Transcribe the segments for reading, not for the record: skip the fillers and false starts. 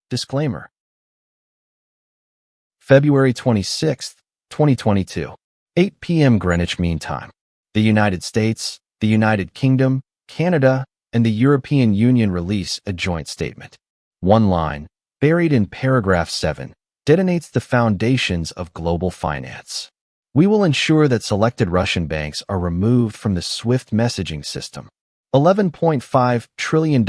Disclaimer. February 26, 2022, 8 p.m. Greenwich Mean Time. The United States, the United Kingdom, Canada, and the European Union release a joint statement. One line, buried in paragraph 7, detonates the foundations of global finance. We will ensure that selected Russian banks are removed from the SWIFT messaging system. $11.5 trillion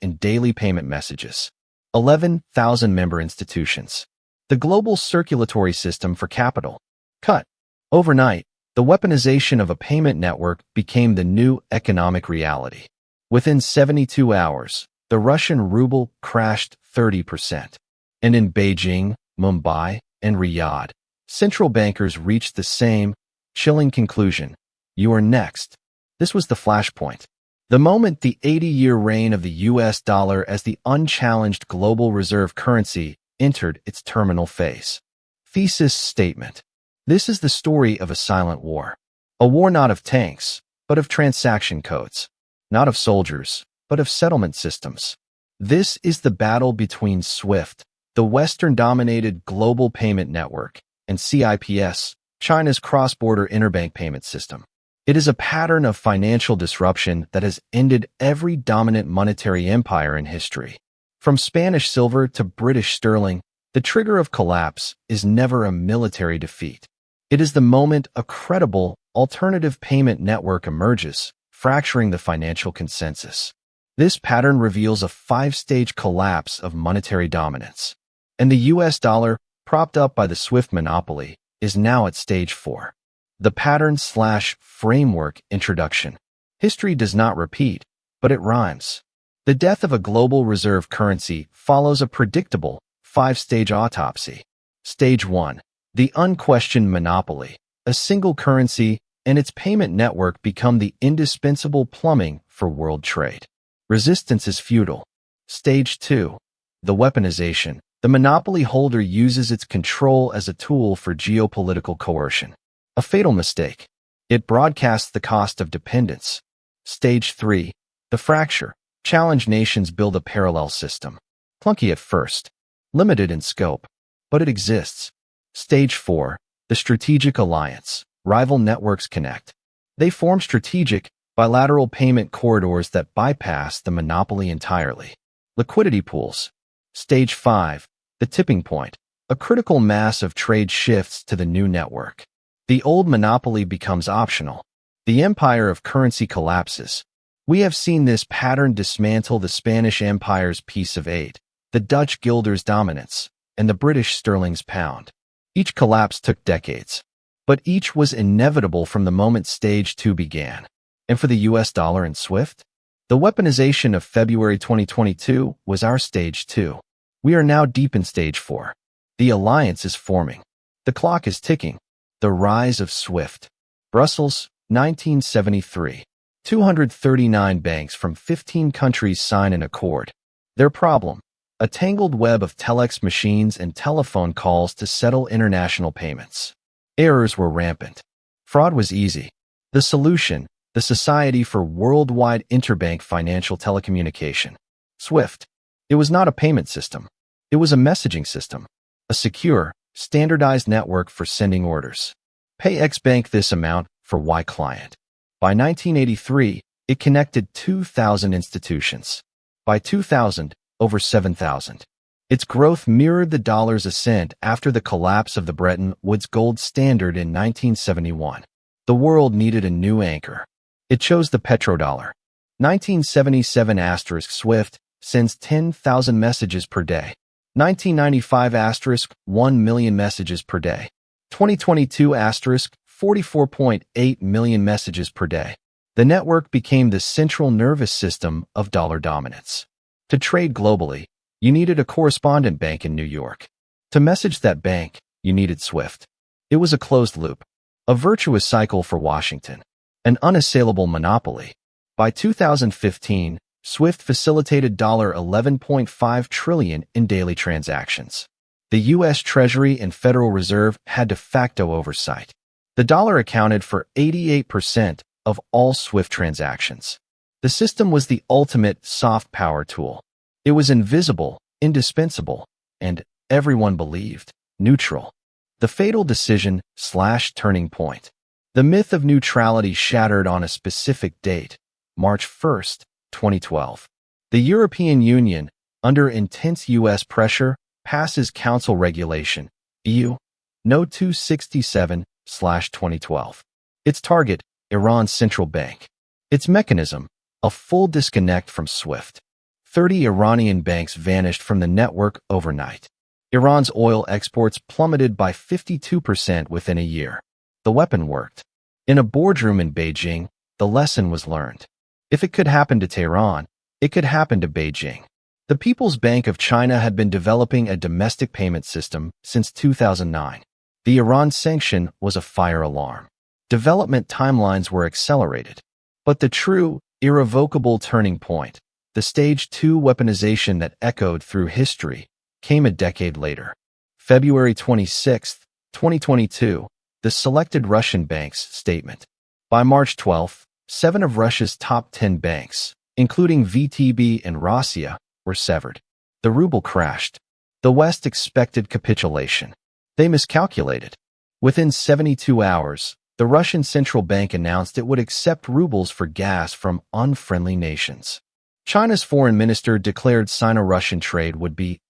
in daily payment messages. 11,000 member institutions. The global circulatory system for capital. Cut. Overnight, the weaponization of a payment network became the new economic reality. Within 72 hours, the Russian ruble crashed 30%. And in Beijing, Mumbai, and Riyadh, central bankers reached the same chilling conclusion. You are next. This was the flashpoint. The moment the 80-year reign of the US dollar as the unchallenged global reserve currency entered its terminal phase. Thesis statement. This is the story of a silent war. A war not of tanks, but of transaction codes. Not of soldiers, but of settlement systems. This is the battle between SWIFT, the Western-dominated global payment network, and CIPS, China's cross-border interbank payment system. It is a pattern of financial disruption that has ended every dominant monetary empire in history. From Spanish silver to British sterling, the trigger of collapse is never a military defeat. It is the moment a credible, alternative payment network emerges, fracturing the financial consensus. This pattern reveals a 5-stage collapse of monetary dominance. And the US dollar, propped up by the SWIFT monopoly, is now at stage 4. The pattern/framework introduction. History does not repeat, but it rhymes. The death of a global reserve currency follows a predictable 5-stage autopsy. Stage 1. The unquestioned monopoly. A single currency and its payment network become the indispensable plumbing for world trade. Resistance is futile. Stage 2. The weaponization. The monopoly holder uses its control as a tool for geopolitical coercion. A fatal mistake. It broadcasts the cost of dependence. Stage 3. The fracture. Challenged nations build a parallel system. Clunky at first. Limited in scope. But it exists. Stage 4. The strategic alliance. Rival networks connect. They form strategic, bilateral payment corridors that bypass the monopoly entirely. Liquidity pools. Stage 5. The tipping point. A critical mass of trade shifts to the new network. The old monopoly becomes optional. The empire of currency collapses. We have seen this pattern dismantle the Spanish Empire's piece of 8, the Dutch guilder's dominance, and the British sterling's pound. Each collapse took decades, but each was inevitable from the moment stage 2 began. And for the US dollar and SWIFT? The weaponization of February 2022 was our stage 2. We are now deep in stage 4. The alliance is forming. The clock is ticking. The rise of SWIFT. Brussels, 1973. 239 banks from 15 countries sign an accord. Their problem? A tangled web of telex machines and telephone calls to settle international payments. Errors were rampant. Fraud was easy. The solution? The Society for Worldwide Interbank Financial Telecommunication. SWIFT. It was not a payment system. It was a messaging system. A secure, standardized network for sending orders. Pay X bank this amount for Y client. By 1983, it connected 2,000 institutions. By 2000, over 7,000. Its growth mirrored the dollar's ascent after the collapse of the Bretton Woods gold standard in 1971. The world needed a new anchor. It chose the petrodollar. 1977 *SWIFT sends 10,000 messages per day. 1995 *1 million messages per day. 2022 *44.8 million messages per day. The network became the central nervous system of dollar dominance. To trade globally, you needed a correspondent bank in New York. To message that bank, you needed SWIFT. It was a closed loop, a virtuous cycle for Washington, an unassailable monopoly. By 2015, SWIFT facilitated $11.5 trillion in daily transactions. The U.S. Treasury and Federal Reserve had de facto oversight. The dollar accounted for 88% of all SWIFT transactions. The system was the ultimate soft power tool. It was invisible, indispensable, and everyone believed, neutral. The fatal decision/turning point. The myth of neutrality shattered on a specific date, March 1st, 2012. The European Union, under intense U.S. pressure, passes Council Regulation, EU, No. 267/2012. Its target, Iran's central bank. Its mechanism, a full disconnect from SWIFT. 30 Iranian banks vanished from the network overnight. Iran's oil exports plummeted by 52% within a year. The weapon worked. In a boardroom in Beijing, the lesson was learned. If it could happen to Tehran, it could happen to Beijing. The People's Bank of China had been developing a domestic payment system since 2009. The Iran sanction was a fire alarm. Development timelines were accelerated. But the true, irrevocable turning point, the Stage 2 weaponization that echoed through history, came a decade later. February 26, 2022, the Selected Russian Banks statement. By March 12, 7 of Russia's top 10 banks, including VTB and Rossiya, were severed. The ruble crashed. The West expected capitulation. They miscalculated. Within 72 hours, the Russian central bank announced it would accept rubles for gas from unfriendly nations. China's foreign minister declared Sino-Russian trade would be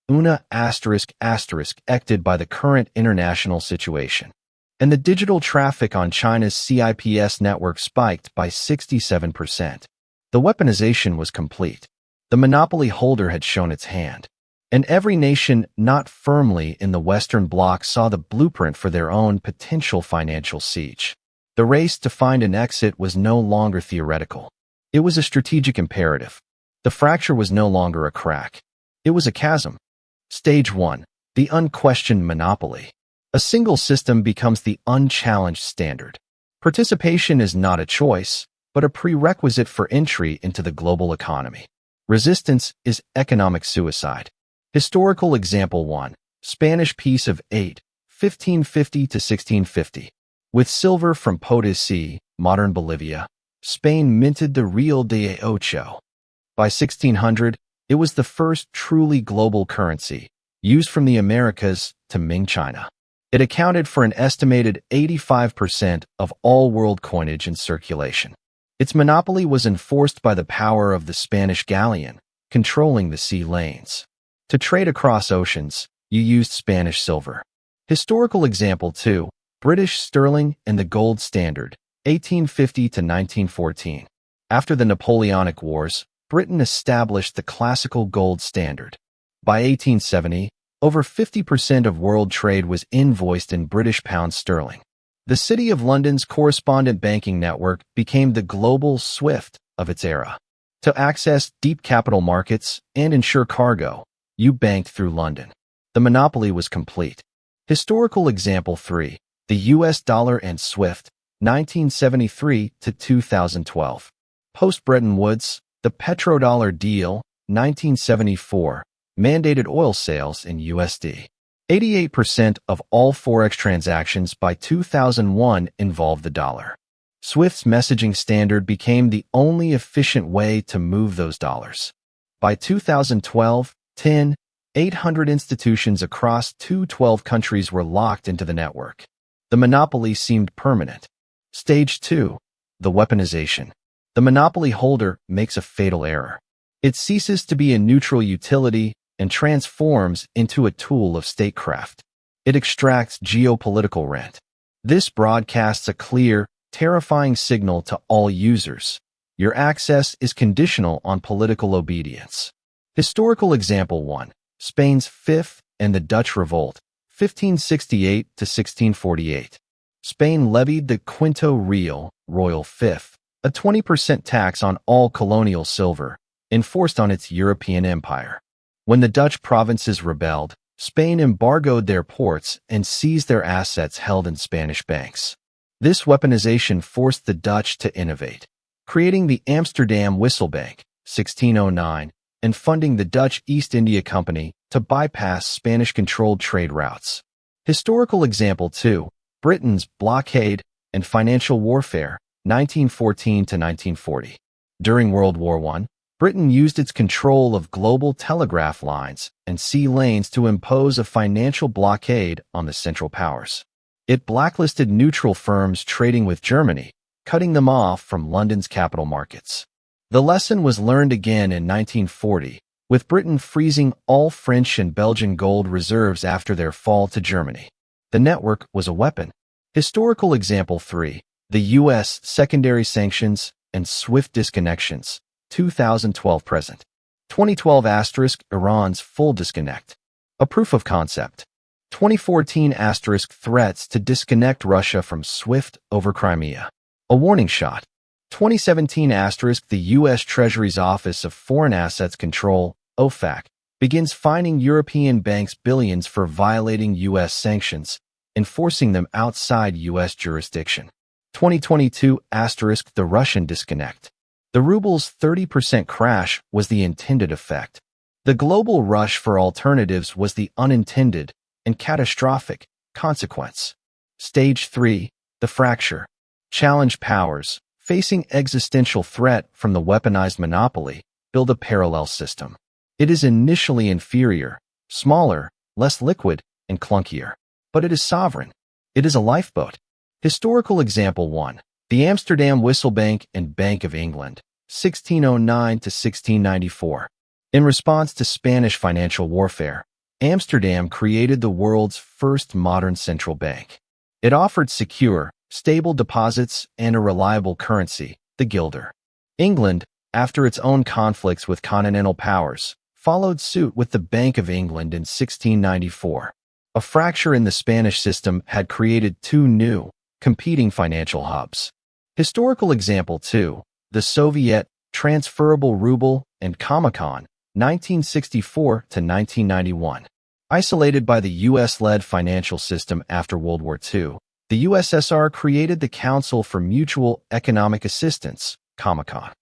affected by the current international situation. And the digital traffic on China's CIPS network spiked by 67%. The weaponization was complete. The monopoly holder had shown its hand. And every nation not firmly in the Western Bloc saw the blueprint for their own potential financial siege. The race to find an exit was no longer theoretical. It was a strategic imperative. The fracture was no longer a crack. It was a chasm. Stage 1. The unquestioned monopoly. A single system becomes the unchallenged standard. Participation is not a choice, but a prerequisite for entry into the global economy. Resistance is economic suicide. Historical example 1. Spanish Peace of 8, 1550 to 1650. With silver from Potosi, modern Bolivia, Spain minted the Real de Ocho. By 1600, it was the first truly global currency, used from the Americas to Ming China. It accounted for an estimated 85% of all world coinage in circulation. Its monopoly was enforced by the power of the Spanish galleon, controlling the sea lanes. To trade across oceans, you used Spanish silver. Historical example 2. British sterling and the gold standard, 1850 to 1914. After the Napoleonic Wars, Britain established the classical gold standard. By 1870, over 50% of world trade was invoiced in British pound sterling. The City of London's correspondent banking network became the global SWIFT of its era. To access deep capital markets and ensure cargo, you banked through London. The monopoly was complete. Historical example 3. The US dollar and SWIFT, 1973 to 2012. Post-Bretton Woods, the petrodollar deal, 1974, mandated oil sales in USD. 88% of all forex transactions by 2001 involved the dollar. SWIFT's messaging standard became the only efficient way to move those dollars. By 2012, 800 institutions across 212 countries were locked into the network. The monopoly seemed permanent. Stage 2. The weaponization. The monopoly holder makes a fatal error. It ceases to be a neutral utility and transforms into a tool of statecraft. It extracts geopolitical rent. This broadcasts a clear, terrifying signal to all users. Your access is conditional on political obedience. Historical example 1. Spain's Fifth and the Dutch Revolt, 1568 to 1648. Spain levied the Quinto Real, Royal Fifth, a 20% tax on all colonial silver, enforced on its European empire. When the Dutch provinces rebelled, Spain embargoed their ports and seized their assets held in Spanish banks. This weaponization forced the Dutch to innovate, creating the Amsterdam Wisselbank, 1609, and funding the Dutch East India Company to bypass Spanish-controlled trade routes. Historical example 2. Britain's blockade and financial warfare, 1914 to 1940. During World War I, Britain used its control of global telegraph lines and sea lanes to impose a financial blockade on the Central Powers. It blacklisted neutral firms trading with Germany, cutting them off from London's capital markets. The lesson was learned again in 1940, with Britain freezing all French and Belgian gold reserves after their fall to Germany. The network was a weapon. Historical example 3. The U.S. secondary sanctions and SWIFT disconnections, 2012 present. 2012 * Iran's full disconnect. A proof of concept. 2014 * threats to disconnect Russia from SWIFT over Crimea. A warning shot. 2017 * the U.S. Treasury's Office of Foreign Assets Control, OFAC, begins fining European banks billions for violating U.S. sanctions, enforcing them outside U.S. jurisdiction. 2022 * the Russian disconnect. The ruble's 30% crash was the intended effect. The global rush for alternatives was the unintended and catastrophic consequence. Stage 3. The fracture. Challenged powers, facing existential threat from the weaponized monopoly, build a parallel system. It is initially inferior, smaller, less liquid, and clunkier. But it is sovereign. It is a lifeboat. Historical example 1. The Amsterdam Whistle Bank and Bank of England, 1609 to 1694. In response to Spanish financial warfare, Amsterdam created the world's first modern central bank. It offered secure, stable deposits and a reliable currency, the guilder. England, after its own conflicts with continental powers, followed suit with the Bank of England in 1694. A fracture in the Spanish system had created two new, competing financial hubs. Historical example 2. The Soviet transferable ruble and Comecon, 1964 to 1991. Isolated by the U.S.-led financial system after World War II, the USSR created the Council for Mutual Economic Assistance, Comecon.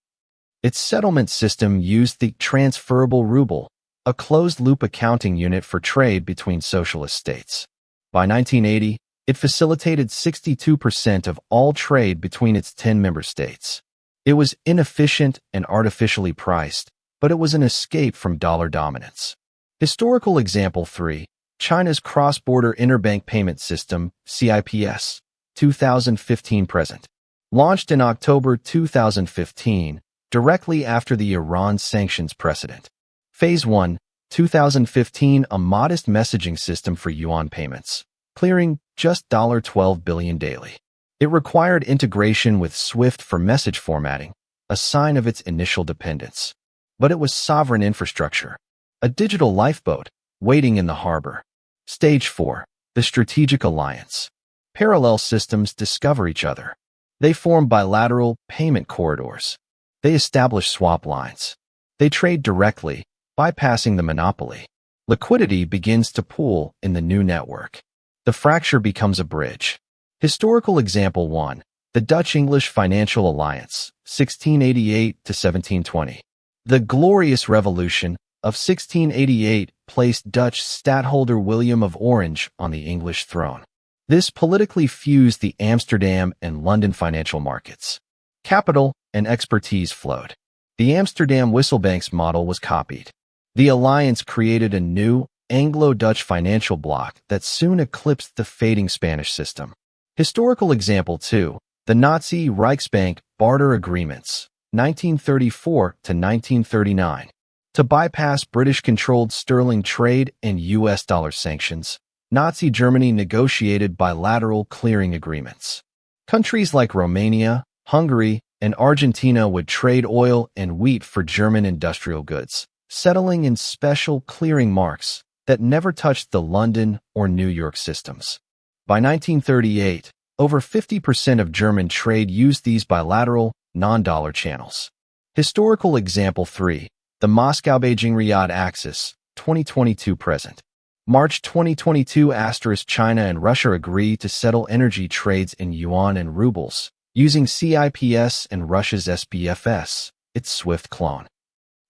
Its settlement system used the transferable ruble, a closed-loop accounting unit for trade between socialist states. By 1980, it facilitated 62% of all trade between its 10 member states. It was inefficient and artificially priced, but it was an escape from dollar dominance. Historical example 3. China's cross-border interbank payment system, CIPS, 2015 present. Launched in October 2015, directly after the Iran sanctions precedent. Phase 1, 2015, a modest messaging system for yuan payments, clearing just $12 billion daily. It required integration with SWIFT for message formatting, a sign of its initial dependence. But it was sovereign infrastructure, a digital lifeboat, waiting in the harbor. Stage 4. The strategic alliance. Parallel systems discover each other. They form bilateral payment corridors. They establish swap lines. They trade directly, bypassing the monopoly. Liquidity begins to pool in the new network. The fracture becomes a bridge. Historical example 1. The Dutch-English Financial Alliance, 1688 to 1720. The Glorious Revolution of 1688 placed Dutch stadtholder William of Orange on the English throne. This politically fused the Amsterdam and London financial markets. Capital and expertise flowed. The Amsterdam Whistlebank's model was copied. The alliance created a new Anglo-Dutch financial bloc that soon eclipsed the fading Spanish system. Historical example 2. The Nazi Reichsbank barter agreements, 1934 to 1939. To bypass British-controlled sterling trade and U.S. dollar sanctions, Nazi Germany negotiated bilateral clearing agreements. Countries like Romania, Hungary, and Argentina would trade oil and wheat for German industrial goods, settling in special clearing marks that never touched the London or New York systems. By 1938, over 50% of German trade used these bilateral, non-dollar channels. Historical example 3. The Moscow-Beijing-Riyadh axis, 2022 present. March 2022 * China and Russia agree to settle energy trades in Yuan and Rubles, using CIPS and Russia's SBFS, its SWIFT clone.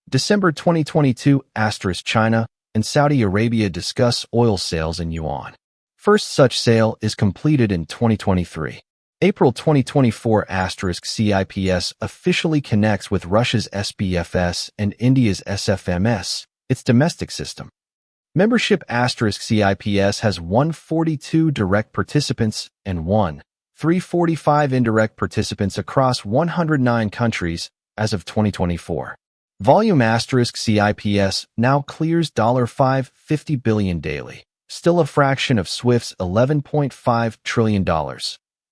December 2022 * China and Saudi Arabia discuss oil sales in yuan. First such sale is completed in 2023. April 2024 CIPS officially connects with Russia's SBFS and India's SFMS, its domestic system. Membership CIPS has 142 direct participants and 345 indirect participants across 109 countries as of 2024. Volume CIPS now clears $550 billion daily, still a fraction of SWIFT's $11.5 trillion,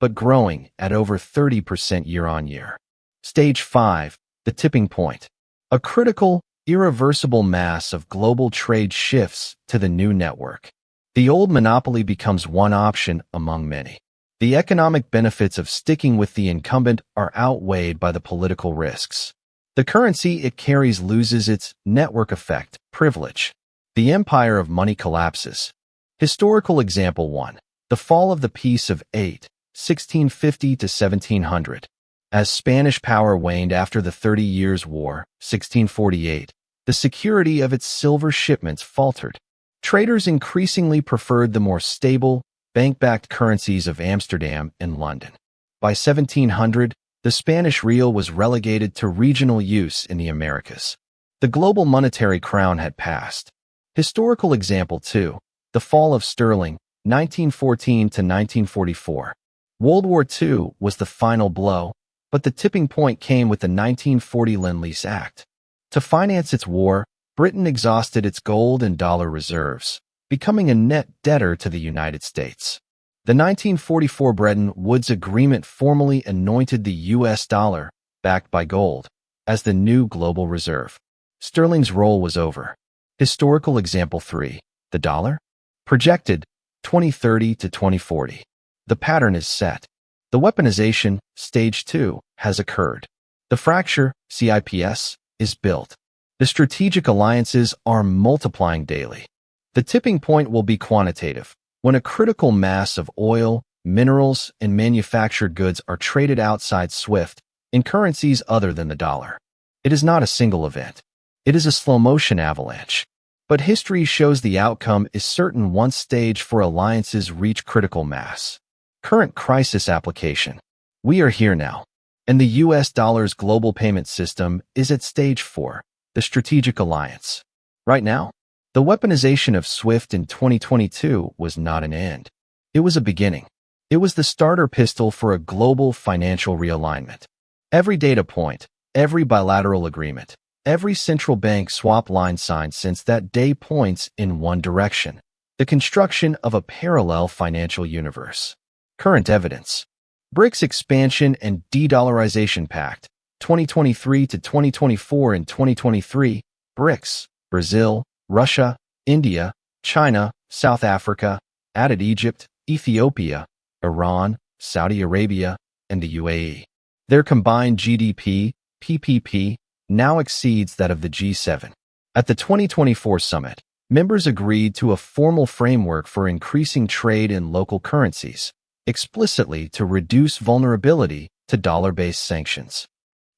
but growing at over 30% year-on-year. Stage 5, the tipping point. A critical, irreversible mass of global trade shifts to the new network. The old monopoly becomes one option among many. The economic benefits of sticking with the incumbent are outweighed by the political risks. The currency it carries loses its network effect, privilege. The empire of money collapses. Historical example 1. The fall of the Peace of 1650 to 1700. As Spanish power waned after the 30 Years' War, 1648, the security of its silver shipments faltered. Traders increasingly preferred the more stable, bank-backed currencies of Amsterdam and London. By 1700, the Spanish real was relegated to regional use in the Americas. The global monetary crown had passed. Historical example 2. The fall of sterling, 1914 to 1944. World War II was the final blow, but the tipping point came with the 1940 Lend-Lease Act. To finance its war, Britain exhausted its gold and dollar reserves, becoming a net debtor to the United States. The 1944 Bretton Woods Agreement formally anointed the U.S. dollar, backed by gold, as the new global reserve. Sterling's role was over. Historical example 3. The dollar? Projected 2030 to 2040. The pattern is set. The weaponization, stage 2, has occurred. The fracture, CIPS, is built. The strategic alliances are multiplying daily. The tipping point will be quantitative, when a critical mass of oil, minerals, and manufactured goods are traded outside SWIFT in currencies other than the dollar. It is not a single event. It is a slow-motion avalanche. But history shows the outcome is certain once stage 4 alliances reach critical mass. Current crisis application. We are here now. And the U.S. dollar's global payment system is at stage 4, the strategic alliance. Right now, the weaponization of SWIFT in 2022 was not an end. It was a beginning. It was the starter pistol for a global financial realignment. Every data point, every bilateral agreement, every central bank swap line signed since that day points in one direction: the construction of a parallel financial universe. Current evidence. BRICS Expansion and De-Dollarization Pact, 2023 to 2024. In 2023, BRICS, Brazil, Russia, India, China, South Africa, added Egypt, Ethiopia, Iran, Saudi Arabia, and the UAE. Their combined GDP, PPP, now exceeds that of the G7. At the 2024 summit, members agreed to a formal framework for increasing trade in local currencies, explicitly to reduce vulnerability to dollar-based sanctions.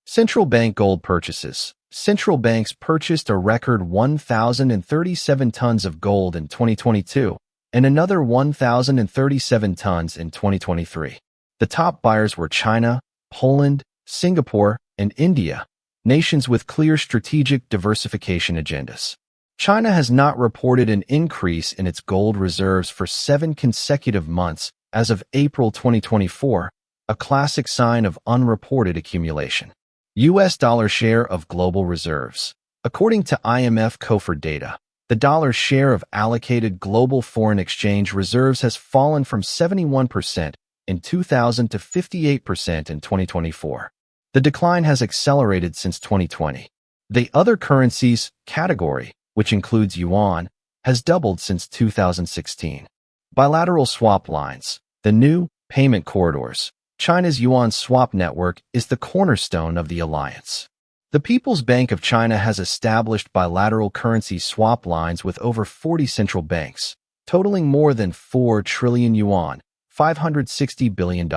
Central bank gold purchases. Central banks purchased a record 1,037 tons of gold in 2022 and another 1,037 tons in 2023. The top buyers were China, Poland, Singapore, and India, nations with clear strategic diversification agendas. China has not reported an increase in its gold reserves for 7 consecutive months as of April 2024, a classic sign of unreported accumulation. U.S. dollar share of global reserves. According to IMF COFR data, the dollar's share of allocated global foreign exchange reserves has fallen from 71% in 2000 to 58% in 2024. The decline has accelerated since 2020. The other currencies category, which includes yuan, has doubled since 2016. Bilateral swap lines. The new payment corridors. China's yuan swap network is the cornerstone of the alliance. The People's Bank of China has established bilateral currency swap lines with over 40 central banks, totaling more than 4 trillion yuan, $560 billion.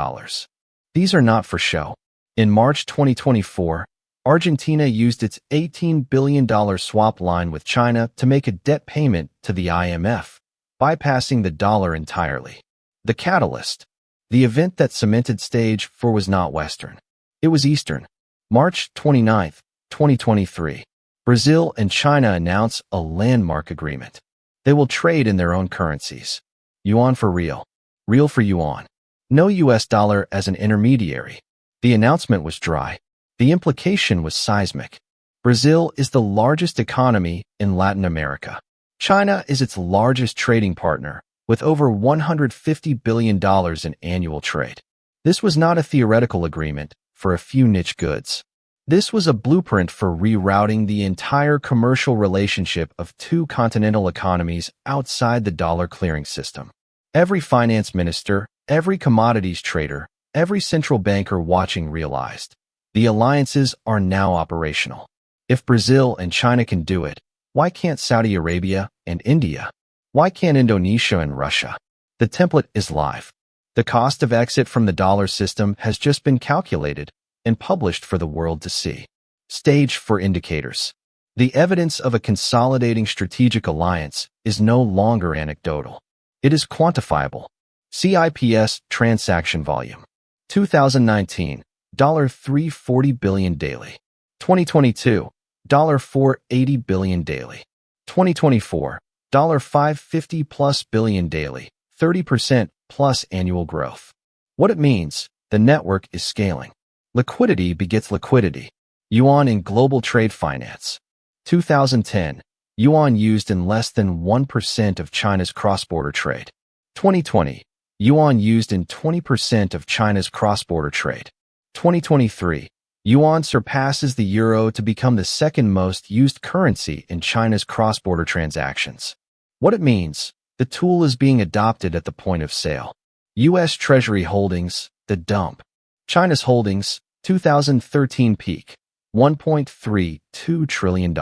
These are not for show. In March 2024, Argentina used its $18 billion swap line with China to make a debt payment to the IMF, bypassing the dollar entirely. The catalyst. The event that cemented stage 4 was not Western. It was Eastern. March 29, 2023. Brazil and China announce a landmark agreement. They will trade in their own currencies. Yuan for real. Real for yuan. No US dollar as an intermediary. The announcement was dry. The implication was seismic. Brazil is the largest economy in Latin America. China is its largest trading partner, with over $150 billion in annual trade. This was not a theoretical agreement for a few niche goods. This was a blueprint for rerouting the entire commercial relationship of two continental economies outside the dollar clearing system. Every finance minister, every commodities trader, every central banker watching realized the alliances are now operational. If Brazil and China can do it, why can't Saudi Arabia and India? Why can't Indonesia and Russia? The template is live. The cost of exit from the dollar system has just been calculated and published for the world to see. Stage for indicators. The evidence of a consolidating strategic alliance is no longer anecdotal. It is quantifiable. CIPS transaction volume. 2019, $340 billion daily. 2022, $480 billion daily. 2024, $550 plus billion daily, 30% plus annual growth. What it means, the network is scaling. Liquidity begets liquidity. Yuan in global trade finance. 2010, yuan used in less than 1% of China's cross-border trade. 2020, yuan used in 20% of China's cross-border trade. 2023, yuan surpasses the euro to become the second most used currency in China's cross-border transactions. What it means, the tool is being adopted at the point of sale. U.S. Treasury holdings, the dump. China's holdings, 2013 peak, $1.32 trillion.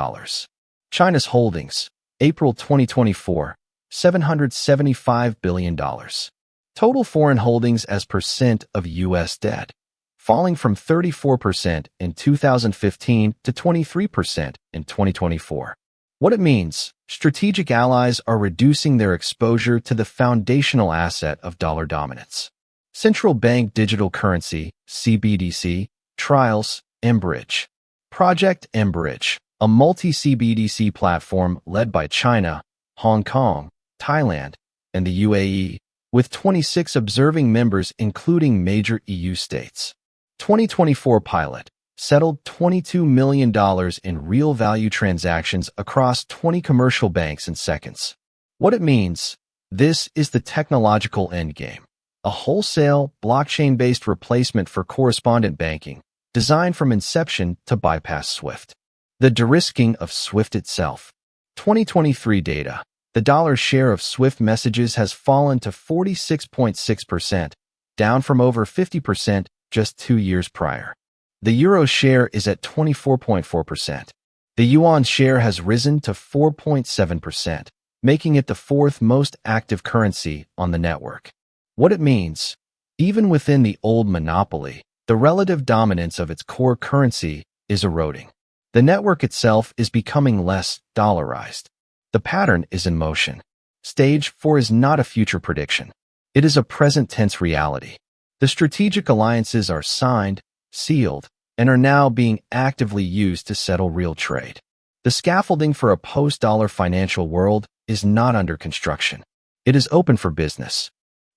China's holdings, April 2024, $775 billion. Total foreign holdings as percent of U.S. debt, falling from 34% in 2015 to 23% in 2024. What it means, strategic allies are reducing their exposure to the foundational asset of dollar dominance. Central Bank Digital Currency, CBDC, trials, mBridge. Project mBridge, a multi-CBDC platform led by China, Hong Kong, Thailand, and the UAE, with 26 observing members including major EU states. 2024 pilot settled $22 million in real value transactions across 20 commercial banks in seconds. What it means, this is the technological endgame. A wholesale, blockchain-based replacement for correspondent banking, designed from inception to bypass SWIFT. The de-risking of SWIFT itself. 2023 data. The dollar share of SWIFT messages has fallen to 46.6%, down from over 50% just 2 years prior. The euro share is at 24.4%. The yuan share has risen to 4.7%, making it the fourth most active currency on the network. What it means, even within the old monopoly, the relative dominance of its core currency is eroding. The network itself is becoming less dollarized. The pattern is in motion. Stage 4 is not a future prediction. It is a present tense reality. The strategic alliances are signed, sealed, and are now being actively used to settle real trade. The scaffolding for a post-dollar financial world is not under construction. It is open for business.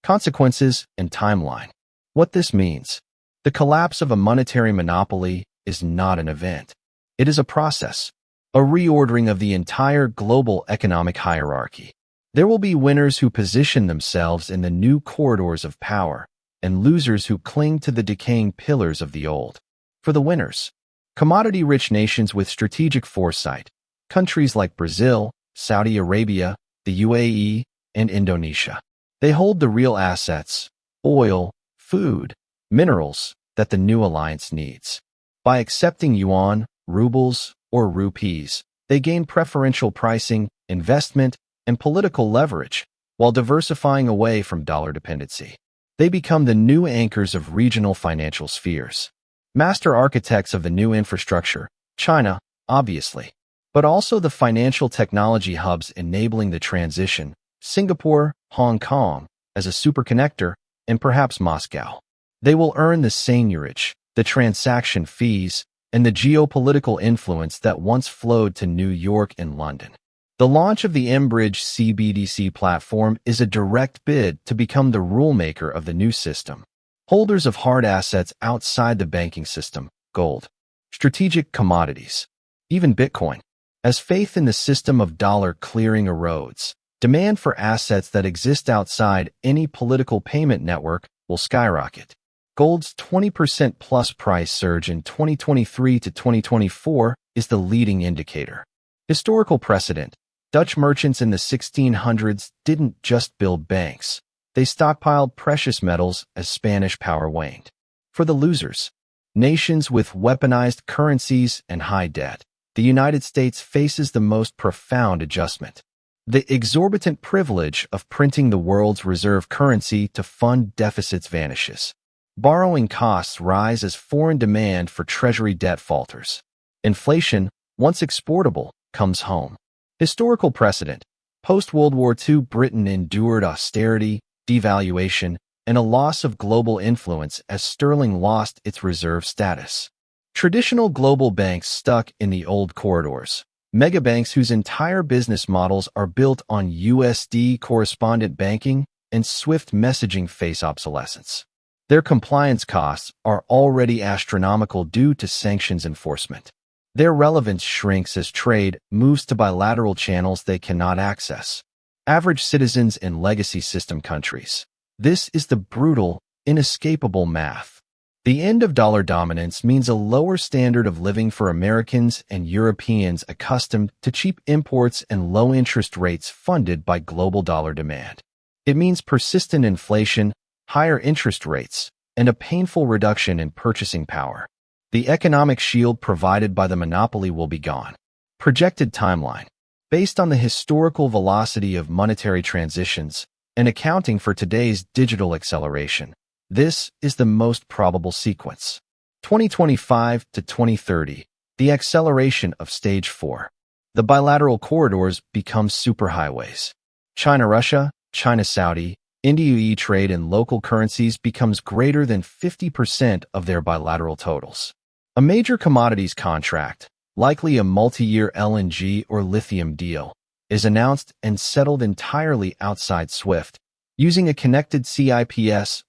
Consequences and timeline. What this means. The collapse of a monetary monopoly is not an event. It is a process, a reordering of the entire global economic hierarchy. There will be winners who position themselves in the new corridors of power and losers who cling to the decaying pillars of the old. For the winners, commodity-rich nations with strategic foresight, countries like Brazil, Saudi Arabia, the UAE, and Indonesia. They hold the real assets, oil, food, minerals, that the new alliance needs. By accepting yuan, rubles, or rupees, they gain preferential pricing, investment, and political leverage, while diversifying away from dollar dependency. They become the new anchors of regional financial spheres. Master architects of the new infrastructure, China, obviously, but also the financial technology hubs enabling the transition, Singapore, Hong Kong, as a superconnector, and perhaps Moscow. They will earn the seigniorage, the transaction fees, and the geopolitical influence that once flowed to New York and London. The launch of the mBridge CBDC platform is a direct bid to become the rulemaker of the new system. Holders of hard assets outside the banking system, gold, strategic commodities, even Bitcoin. As faith in the system of dollar clearing erodes, demand for assets that exist outside any political payment network will skyrocket. Gold's 20% plus price surge in 2023 to 2024 is the leading indicator. Historical precedent. Dutch merchants in the 1600s didn't just build banks. They stockpiled precious metals as Spanish power waned. For the losers, nations with weaponized currencies and high debt, the United States faces the most profound adjustment. The exorbitant privilege of printing the world's reserve currency to fund deficits vanishes. Borrowing costs rise as foreign demand for treasury debt falters. Inflation, once exportable, comes home. Historical precedent. Post-World War II, Britain endured austerity, devaluation, and a loss of global influence as sterling lost its reserve status. Traditional global banks stuck in the old corridors. Megabanks whose entire business models are built on USD correspondent banking and SWIFT messaging face obsolescence. Their compliance costs are already astronomical due to sanctions enforcement. Their relevance shrinks as trade moves to bilateral channels they cannot access. Average citizens in legacy system countries. This is the brutal, inescapable math. The end of dollar dominance means a lower standard of living for Americans and Europeans accustomed to cheap imports and low interest rates funded by global dollar demand. It means persistent inflation, higher interest rates, and a painful reduction in purchasing power. The economic shield provided by the monopoly will be gone. Projected timeline. Based on the historical velocity of monetary transitions and accounting for today's digital acceleration, this is the most probable sequence. 2025 to 2030, the acceleration of Stage 4. The bilateral corridors become superhighways. China-Russia, China-Saudi, India-UAE trade in local currencies becomes greater than 50% of their bilateral totals. A major commodities contract, likely a multi-year LNG or lithium deal, is announced and settled entirely outside SWIFT, using a connected CIPS/SPFS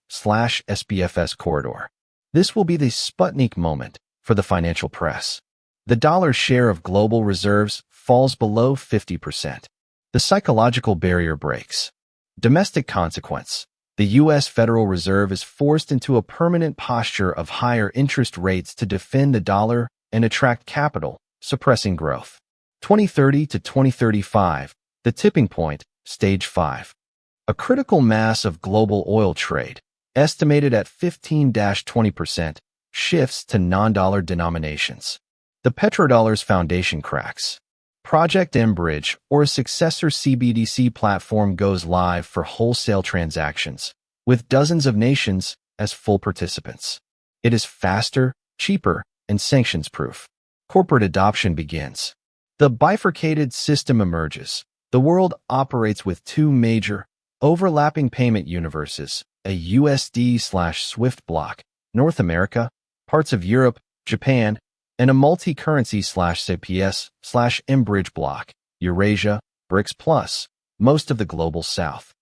corridor. This will be the Sputnik moment for the financial press. The dollar's share of global reserves falls below 50%. The psychological barrier breaks. Domestic consequence. The U.S. Federal Reserve is forced into a permanent posture of higher interest rates to defend the dollar and attract capital, suppressing growth. 2030 to 2035, the tipping point, Stage 5. A critical mass of global oil trade, estimated at 15-20%, shifts to non-dollar denominations. The petrodollar's foundation cracks. Project mBridge, or a successor CBDC platform, goes live for wholesale transactions, with dozens of nations as full participants. It is faster, cheaper, and sanctions-proof. Corporate adoption begins. The bifurcated system emerges. The world operates with two major, overlapping payment universes, a USD/SWIFT block, North America, parts of Europe, Japan, and a multi-currency/CIPS/mBridge block, Eurasia, BRICS plus, most of the global south.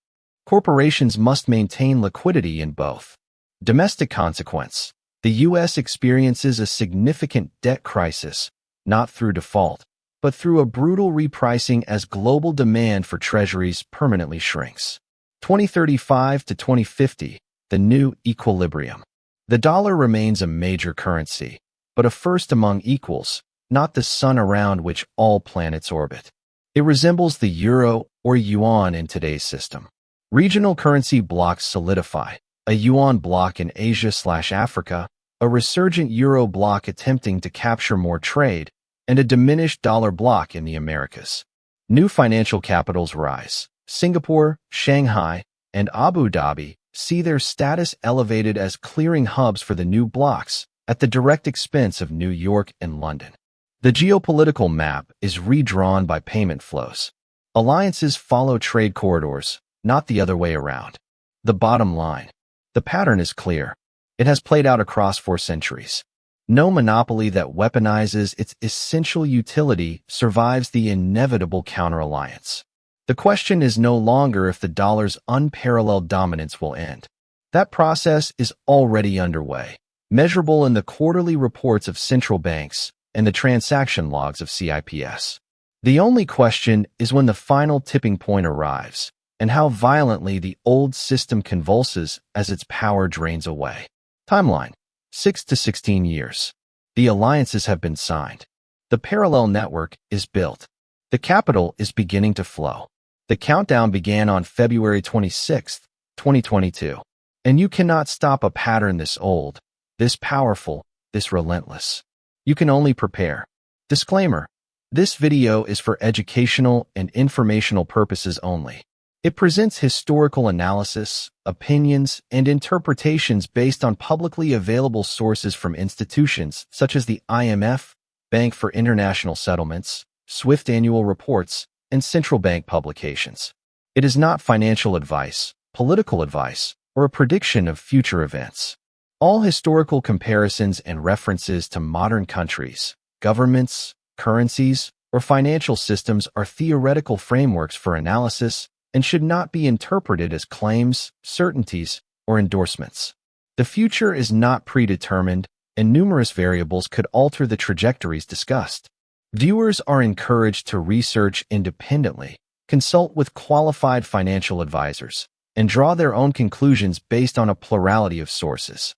Corporations must maintain liquidity in both. Domestic consequence. The U.S. experiences a significant debt crisis, not through default, but through a brutal repricing as global demand for treasuries permanently shrinks. 2035 to 2050, the new equilibrium. The dollar remains a major currency, but a first among equals, not the sun around which all planets orbit. It resembles the euro or yuan in today's system. Regional currency blocks solidify, a yuan block in Asia/Africa, a resurgent euro block attempting to capture more trade, and a diminished dollar block in the Americas. New financial capitals rise. Singapore, Shanghai, and Abu Dhabi see their status elevated as clearing hubs for the new blocks, at the direct expense of New York and London. The geopolitical map is redrawn by payment flows. Alliances follow trade corridors, not the other way around. The bottom line. The pattern is clear. It has played out across 4 centuries. No monopoly that weaponizes its essential utility survives the inevitable counter-alliance. The question is no longer if the dollar's unparalleled dominance will end. That process is already underway, measurable in the quarterly reports of central banks and the transaction logs of CIPS. The only question is when the final tipping point arrives, and how violently the old system convulses as its power drains away. Timeline: 6 to 16 years. The alliances have been signed. The parallel network is built. The capital is beginning to flow. The countdown began on February 26, 2022. And you cannot stop a pattern this old, this powerful, this relentless. You can only prepare. Disclaimer: this video is for educational and informational purposes only. It presents historical analysis, opinions, and interpretations based on publicly available sources from institutions such as the IMF, Bank for International Settlements, SWIFT annual reports, and central bank publications. It is not financial advice, political advice, or a prediction of future events. All historical comparisons and references to modern countries, governments, currencies, or financial systems are theoretical frameworks for analysis and should not be interpreted as claims, certainties, or endorsements. The future is not predetermined, and numerous variables could alter the trajectories discussed. Viewers are encouraged to research independently, consult with qualified financial advisors, and draw their own conclusions based on a plurality of sources.